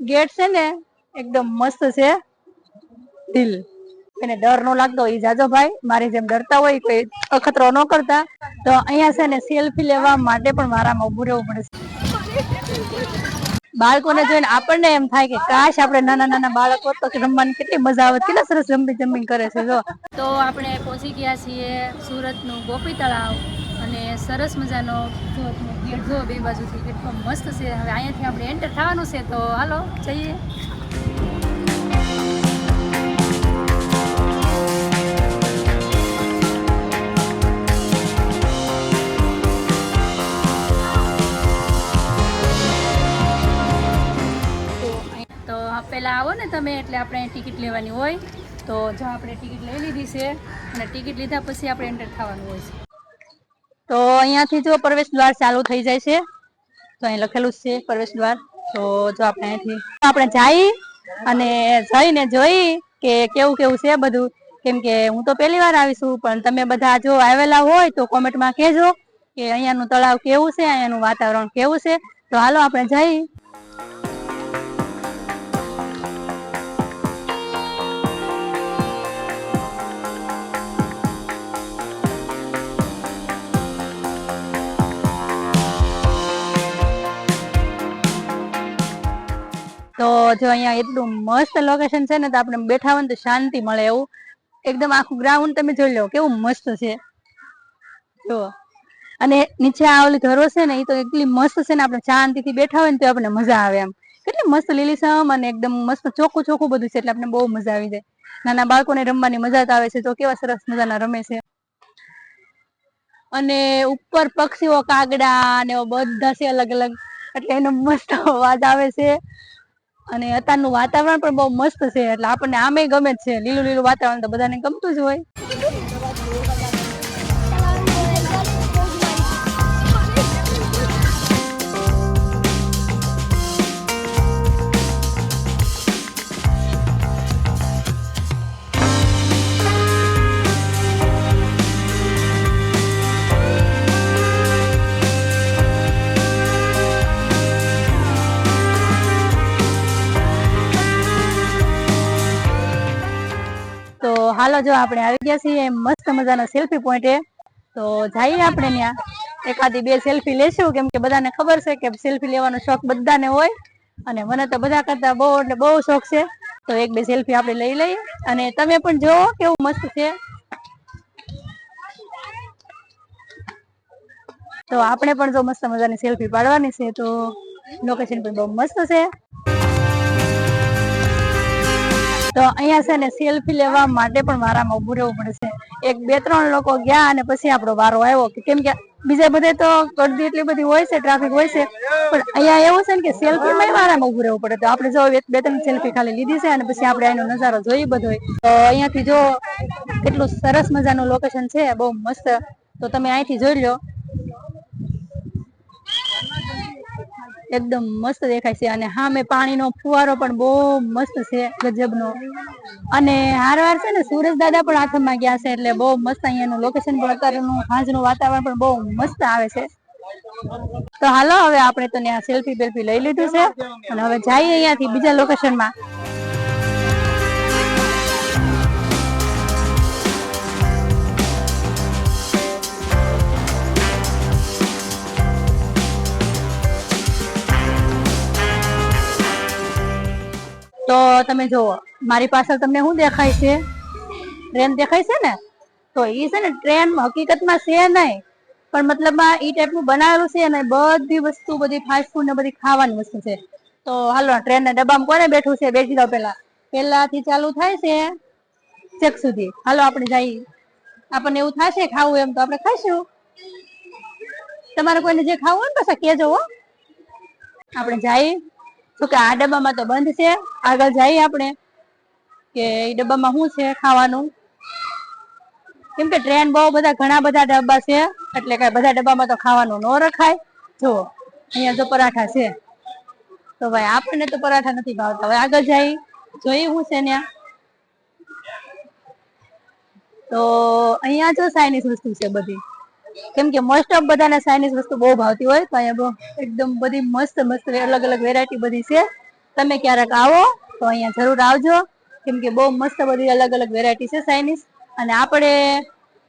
Gate છે ને એકદમ મસ્ત છે, દિલ એને ડર નો લાગતો હોય જાજો ભાઈ મારી જેમ ડરતા હોય કોઈ અખતરો ન કરતા. તો અહીંયા છે ને સેલ્ફી લેવા માટે પણ મારામાં ઉભું રહેવું પડે છે. બાળકોને જોઈને આપણને એમ થાય કે કાશ આપણે નાના નાના બાળકો તો રમવાની કેટલી મજા આવે, કેટલા સરસ જમ્પિંગ કરે છે. જો તો આપણે પહોંચી ગયા છીએ સુરતનું ગોપી તળાવ અને સરસ મજાનો ગેટ જો બે બાજુથી કેટલો મસ્ત છે. હવે અહીંયાથી આપણે એન્ટર થવાનું છે, તો હાલો જઈએ. પહેલાં આવો ને તમે એટલે આપણે ટિકિટ લેવાની હોય, તો જો આપણે ટિકિટ લઈ લીધી છે અને ટિકિટ લીધા પછી આપણે એન્ટર થવાનું હોય છે. તો અહીંયાથી જો પ્રવેશ દ્વાર ચાલુ થઈ જાય છે, તો અહીં લખેલું છે પ્રવેશ દ્વાર. તો જો આપણે અહીંથી આપણે જઈ અને જઈને જોઈ કે કેવું કેવું છે બધું, કેમ કે હું તો પહેલી વાર આવીશું, પણ તમે બધા જો આવેલા હોય તો કોમેન્ટમાં કહેજો કે અહીંયાનું તળાવ કેવું છે, અહીંયાનું વાતાવરણ કેવું છે. તો હાલો આપણે જઈ. તો જો અહીંયા એટલું મસ્ત લોકેશન છે ને, તો આપણે બેઠા હોય ને તો શાંતિ મળે એવું. એકદમ આખું ગ્રાઉન્ડ તમે જોઈ લો કેવું મસ્ત છે જો. અને નીચે આવેલી ઘરો છે ને એ તો એટલી મસ્ત છે ને, આપણે શાંતિથી બેઠા હોય ને તો આપણને મજા આવે એમ. કેટલી મસ્ત લીલીછમ અને એકદમ મસ્ત ચોખ્ખું ચોખ્ખું બધું છે, એટલે આપણે બહુ મજા આવી જાય. નાના બાળકોને રમવાની મજા આવે છે, તો કેવા સરસ મજાના રમે છે. અને ઉપર પક્ષીઓ કાગડા અને બધા છે અલગ અલગ, એટલે એનો મસ્ત અવાજ આવે છે. અને અત્યારનું વાતાવરણ પણ બહુ મસ્ત છે, એટલે આપણને આમે ગમે જ છે. લીલું લીલું વાતાવરણ તો બધાને ગમતું જ હોય. તો હાલો જો આપણે આવી ગયા છીએ મસ્ત મજાનો સેલ્ફી પોઈન્ટે, તો જઈએ આપણે ત્યાં એકાદી બે સેલ્ફી લેશું, કેમ કે બધાને ખબર છે કે સેલ્ફી લેવાનો શોખ બધાને હોય, અને મને તો બધા કરતા બહુ એટલે બહુ શોખ છે. તો એક બે સેલ્ફી આપણે લઈ લઈએ, અને તમે પણ જોવો કેવું મસ્ત છે. તો આપણે પણ જો મસ્ત મજાની સેલ્ફી પાડવાની છે, તો લોકેશન પણ બહુ મસ્ત છે. તો અહીંયા છે ને સેલ્ફી લેવા માટે પણ મારામાં ઉભું રહેવું પડે છે. એક બે ત્રણ લોકો ગયા અને પછી આપણો વારો આવ્યો, કેમ કે બીજા બધે તો ગરદી એટલી બધી હોય છે, ટ્રાફિક હોય છે, પણ અહીંયા એવું છે ને કે સેલ્ફી માં મારામાં ઉભું રહેવું પડે. તો આપણે જો બે ત્રણ સેલ્ફી ખાલી લીધી છે, અને પછી આપણે એનો નજારો જોઈ બધો. તો અહીંયાથી જો કેટલું સરસ મજાનું લોકેશન છે, બહુ મસ્ત. તો તમે અહીંથી જોઈ લો, એકદમ મસ્ત દેખાય છે. અને હા, મેં પાણીનો ફુવારો પણ બહુ મસ્ત છે, ગજબનો. અને હારવાર છે ને સુરજ દાદા પણ આથમમાં ગયા છે, એટલે બહુ મસ્ત અહીંયાનું લોકેશન પણ અત્યારનું સાંજનું વાતાવરણ પણ બહુ મસ્ત આવે છે. તો હાલો હવે આપણે તો ત્યાં સેલ્ફી બેલ્ફી લઈ લીધું છે, અને હવે જઈએ અહીંયાથી બીજા લોકેશનમાં. તો તમે જુઓ મારી પાછળ તમને શું દેખાય છે, ટ્રેન દેખાય છે ને. તો એ છે ને ટ્રેન હકીકતમાં છે નહીં, પણ મતલબમાં ઈ ટાઈપનું બનાવેલું છે, અને બધી વસ્તુ બધી ફાસ્ટ ફૂડ ને બધી ખાવાની વસ્તુ છે. તો હાલો ટ્રેન ના ડબ્બામાં કોને બેઠું છે, બેસી જાવ. પેલા થી ચાલુ થાય છે છેક સુધી. હાલો આપણે જઈએ. આપણને એવું થશે ખાવું એમ, તો આપણે ખાઈશું. તમારે કોઈને જે ખાવું હોય ને પાછા કેજો હો. આપણે જઈએ તો કે આ ડબ્બામાં તો બંધ છે, આગળ જઈએ આપણે કે એ ડબ્બામાં શું છે ખાવાનું. કેમ કે ટ્રેન બહુ બધા ઘણા બધા ડબ્બા છે, એટલે કે બધા ડબ્બામાં તો ખાવાનું ન રખાય. જો અહીંયા તો પરાઠા છે, તો ભાઈ આપણને તો પરાઠા નથી ભાવતા. હવે આગળ જઈ જોઈ હું છે ત્યાં. તો અહિયાં જો ચાઇનીઝ વસ્તુ છે બધી, કેમ કે મોસ્ટ ઓફ બધાને ચાઇનીઝ વસ્તુ બહુ ભાવતી હોય, તો અહીંયા એકદમ બધી મસ્ત મસ્ત અલગ અલગ વેરાયટી બધી છે. તમે ક્યારેક આવો તો અહીંયા જરૂર આવજો, કેમ કે બહુ મસ્ત બધી અલગ અલગ વેરાયટી છે ચાઇનીઝ. અને આપણે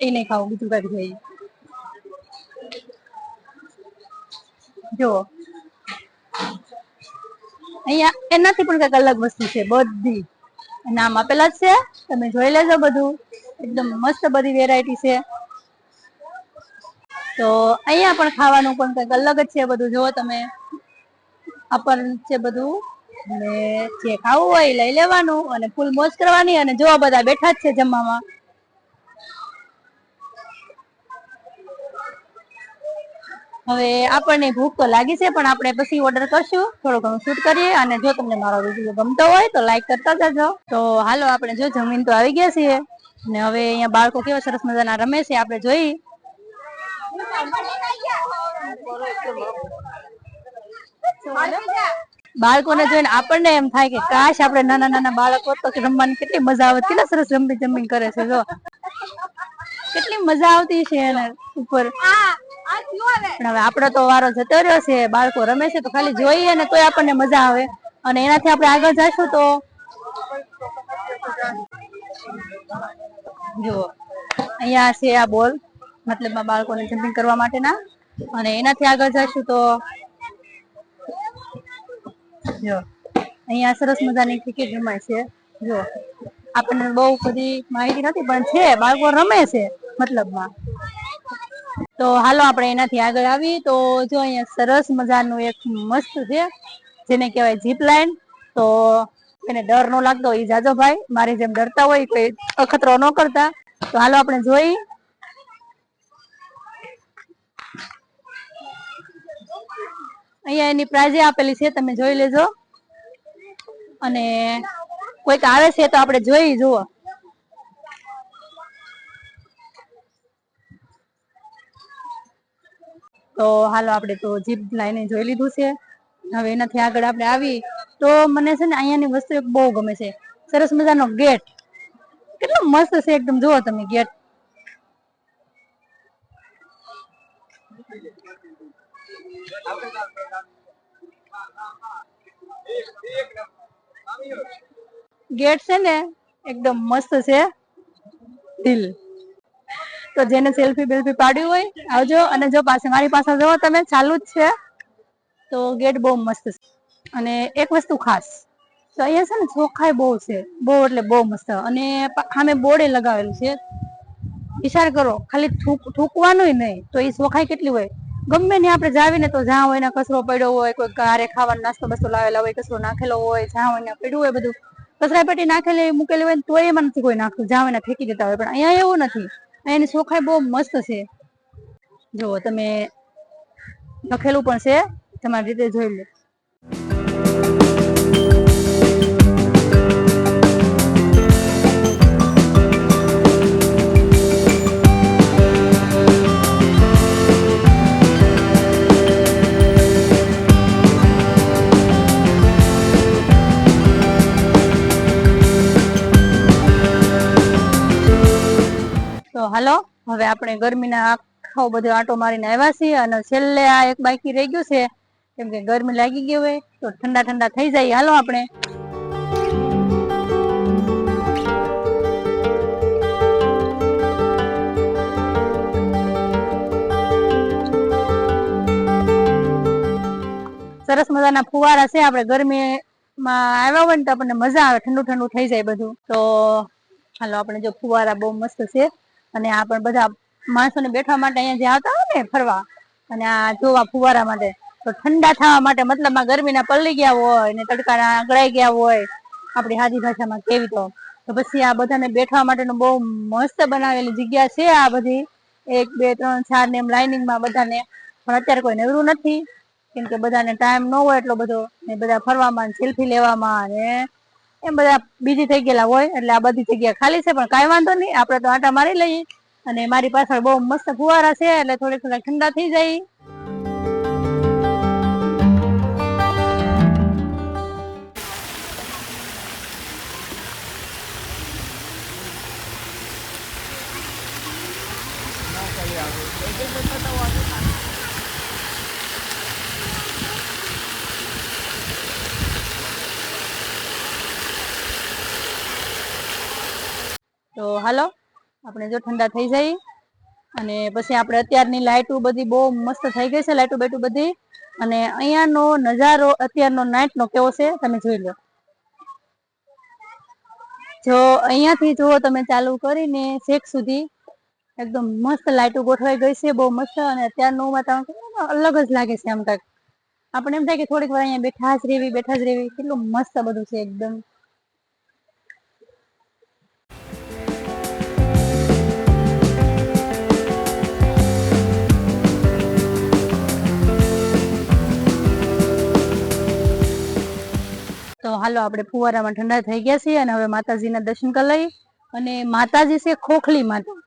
એ નહીં ખાવું, બીજું કઈ જોઈએ. જો અહીંયા એનાથી પણ કઈક અલગ વસ્તુ છે, બધી નામ આપેલા જ છે, તમે જોઈ લેજો. બધું એકદમ મસ્ત બધી વેરાયટી છે. તો અહીંયા પણ ખાવાનું પણ કઈક અલગ જ છે બધું. જો તમે આપણને છે બધું, અને જે ખાવું હોય લઈ લેવાનું અને ફૂલ મોજ કરવાની. અને જો બધા બેઠા જ છે જમવામાં. હવે આપણને ભૂખ તો લાગી છે, પણ આપણે પછી ઓર્ડર કરશું, થોડું ઘણું શૂટ કરીએ. અને જો તમને મારો વિડીયો ગમતો હોય તો લાઈક કરતા જજો. તો હાલો, આપણે જો જમીન તો આવી ગયા છીએ, ને હવે અહીંયા બાળકો કેવા સરસ મજાના રમે છે આપણે જોઈ. બાળકોને જોઈને આપણને એમ થાય કે કાશ આપણે નાના નાના બાળકો તો રમવાની કેટલી મજા આવે. કેટલા સરસ રમી જમીન કરે છે, જો કેટલી મજા આવતી છે એને ઉપર. પણ હવે આપડે તો વારો જતો રહ્યો છે, બાળકો રમે છે તો ખાલી જોઈએ ને તોય આપણને મજા આવે. અને એનાથી આપણે આગળ જઈશું તો જો અહીંયા છે આ બોલ, મતલબ બાળકોને જમ્પિંગ કરવા માટેના. અને એનાથી આગળ જઈશું તો જો અહીંયા સરસ મજાની ક્રિકેટ રમાય છે. જો આપણને બહુ બધી માહિતી નથી, પણ છે બાળકો રમે છે મતલબમાં. તો હાલો આપણે એનાથી આગળ આવી તો જો અહીંયા સરસ મજાનું એક મસ્ત છે, જેને કહેવાય જીપ લાઈન. તો એને ડર ન લાગતો હોય જાજો ભાઈ, મારી જેમ ડરતા હોય કોઈ અખતરો ન કરતા. તો હાલો આપણે જોઈ. અહીંયા એની પ્રાઇઝ આપેલી છે, તમે જોઈ લેજો. અને કોઈક આવે છે તો આપણે જોઈ. જુઓ તો હાલો, આપણે તો જીપ લાઈને જોઈ લીધું છે. હવે એનાથી આગળ આપણે આવી તો મને છે ને અહીંયાની વસ્તુ એક બહુ ગમે છે. સરસ મજાનો ગેટ, કેટલો મસ્ત છે એકદમ. જુઓ તમે ગેટ. ગેટ છે ને એકદમ મસ્ત છે, દિલ. તો જેને સેલ્ફી બેલ્ફી પાડ્યું હોય આવજો. અને જો પાસે મારી પાસે જો તમે ચાલુ જ છે, તો ગેટ બહુ મસ્ત છે. અને એક વસ્તુ ખાસ તો અહીંયા છે ને ચોખાઈ બહુ છે, બહુ એટલે બહુ મસ્ત. અને સામે બોર્ડે લગાવેલું છે. વિચાર કરો, ખાલી થૂકવાનું નહીં તો એ ચોખાઈ કેટલી હોય. ગમે ને આપણે જાવીને તો જ્યાં હોય ને કચરો પડ્યો હોય, કોઈ ઘરે ખાવાનો નાસ્તો બસ્તો લાવેલા હોય, કચરો નાખેલો હોય, જ્યાં હોય ને પડ્યું હોય બધું કચરા પેટી નાખેલી મૂકેલી હોય તો એમાં નથી કોઈ નાખતું, જ્યાં હોય ને ફેંકી દેતા હોય. પણ અહીંયા એવું નથી, અહીંયાની ચોખાઈ બહુ મસ્ત છે. જો તમે લખેલું પણ છે, તમારી રીતે જોઈ લો. તો હાલો, હવે આપણે ગરમીના આખો બધો આટો મારીને આવ્યા છીએ. અને છેલ્લે આ એક બાકી રહી ગયું છે, કેમ કે ગરમી લાગી ગઈ હોય તો ઠંડા ઠંડા થઈ જાય. હાલો આપણે સરસ મજાના ફુવારા છે. આપણે ગરમીમાં આવ્યા હોય ને તો આપણને મજા આવે, ઠંડુ ઠંડુ થઈ જાય બધું. તો હાલો, આપણે જો ફુવારા બહુ મસ્ત છે. અને આ પણ બધા માણસોને બેઠવા માટે અહીંયા જે આવતા હોય ને ફરવા, અને આ જોવા ફુવારા માટે, તો ઠંડા થવા માટે, મતલબમાં ગરમીના પલળી ગયા હોય ને તડકાના અગળાઈ ગયા હોય, આપણી હાદી ભાષામાં કેવી તો પછી આ બધાને બેઠવા માટેનું બહુ મસ્ત બનાવેલી જગ્યા છે. આ બધી 1 2 3 4 ને એમ લાઈનિંગમાં બધાને. પણ અત્યારે કોઈ નવરું નથી, કેમ કે બધાને ટાઈમ ન હોય એટલો બધો, ને બધા ફરવામાં સેલ્ફી લેવામાં ને એમ બધા બીજી થઈ ગયેલા હોય. એટલે આ બધી જગ્યા ખાલી છે, પણ કાંઈ વાંધો નહીં, આપણે તો આટા મારી લઈએ. અને મારી પાછળ બહુ મસ્ત ફુવારા છે, એટલે થોડી ઠંડા થઈ જાય. તો હાલો આપણે જો ઠંડા થઈ જાય અને પછી આપણે અત્યારની લાઇટો બધી બહુ મસ્ત થઈ ગઈ છે, લાઇટો બેટું બધી. અને અહીંયાનો નજારો અત્યારનો નાઇટ નો કેવો છે તમે જોઈ લો. જો અહીંયાથી જુઓ તમે ચાલુ કરીને છેક સુધી એકદમ મસ્ત લાઈટો ગોઠવાઈ ગઈ છે, બહુ મસ્ત. અને અત્યારનું વાતાવરણ અલગ જ લાગે છે આમ કાંઈક. આપણે એમ થાય કે થોડીક વાર અહીંયા બેઠા જ રેવી, કેટલું મસ્ત બધું છે એકદમ. તો હાલો આપણે ફુવારામાં ઠંડા થઈ ગયા છીએ અને હવે માતાજીના દર્શન કરી લઈએ. અને માતાજી છે ખોખલી માતા.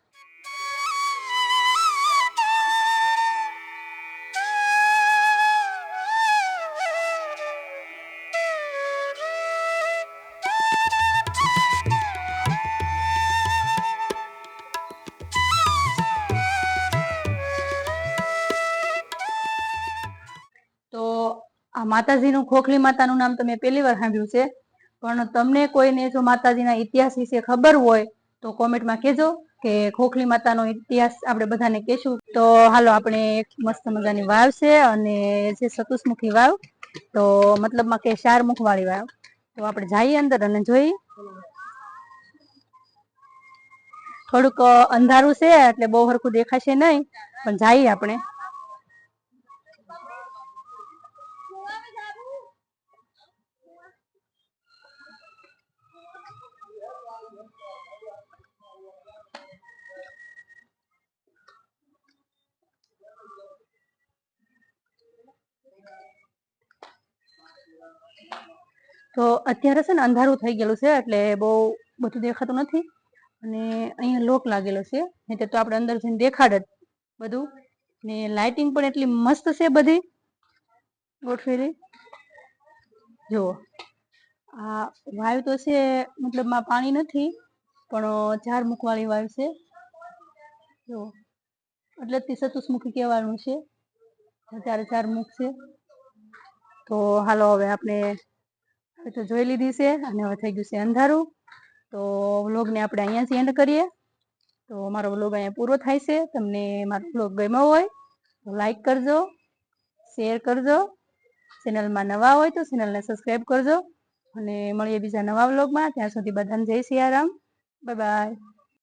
તો આ માતાજીનું ખોખલી માતાનું નામ તમે પહેલી વાર સાંભળ્યું છે, પણ તમને કોઈને જો માતાજીના ઇતિહાસ વિશે ખબર હોય તો કોમેન્ટમાં કહેજો કે ખોખલી માતાનો ઇતિહાસ આપણે બધાને કહેશું. તો હાલો આપણે એક મસ્ત મજાની વાવ છે અને જે ચતુષ્મુખી વાવ, તો મતલબમાં કે 4 મુખ વાળી વાવ. તો આપણે જઈએ અંદર અને જોઈ. થોડુંક અંધારું છે એટલે બહુ સરખું દેખાશે નહીં, પણ જઈએ આપણે. તો અત્યારે છે ને અંધારું થઈ ગયેલું છે એટલે બહુ બધું દેખાતું નથી. અને અહીંયા લોક લાગેલો છે, નહીં તો આપણે અંદર જઈને દેખાડે બધું. ને લાઇટિંગ પણ એટલી મસ્ત છે બધી ગોઠવેલી. જુઓ આ વાયુ તો છે, મતલબમાં પાણી નથી, પણ 4 મુખ વાળી વાયુ છે. જો એટલે જ ચતુષ્મુખી કહેવાનું છે, ત્યારે 4 મુખ છે. તો હાલો હવે આપણે તો જોઈ લીધી છે અને હવે થઈ ગયું છે અંધારું. તો વ્લોગને આપણે અહીંયાથી એન્ડ કરીએ. તો મારો વ્લોગ અહીંયા પૂરો થાય છે. તમને મારો વ્લોગ ગમ્યો હોય તો લાઈક કરજો, શેર કરજો, ચેનલમાં નવા હોય તો ચેનલને સબસ્ક્રાઈબ કરજો. અને મળીએ બીજા નવા વ્લોગમાં. ત્યાં સુધી બધાને જય સિયારામ, બાય બાય.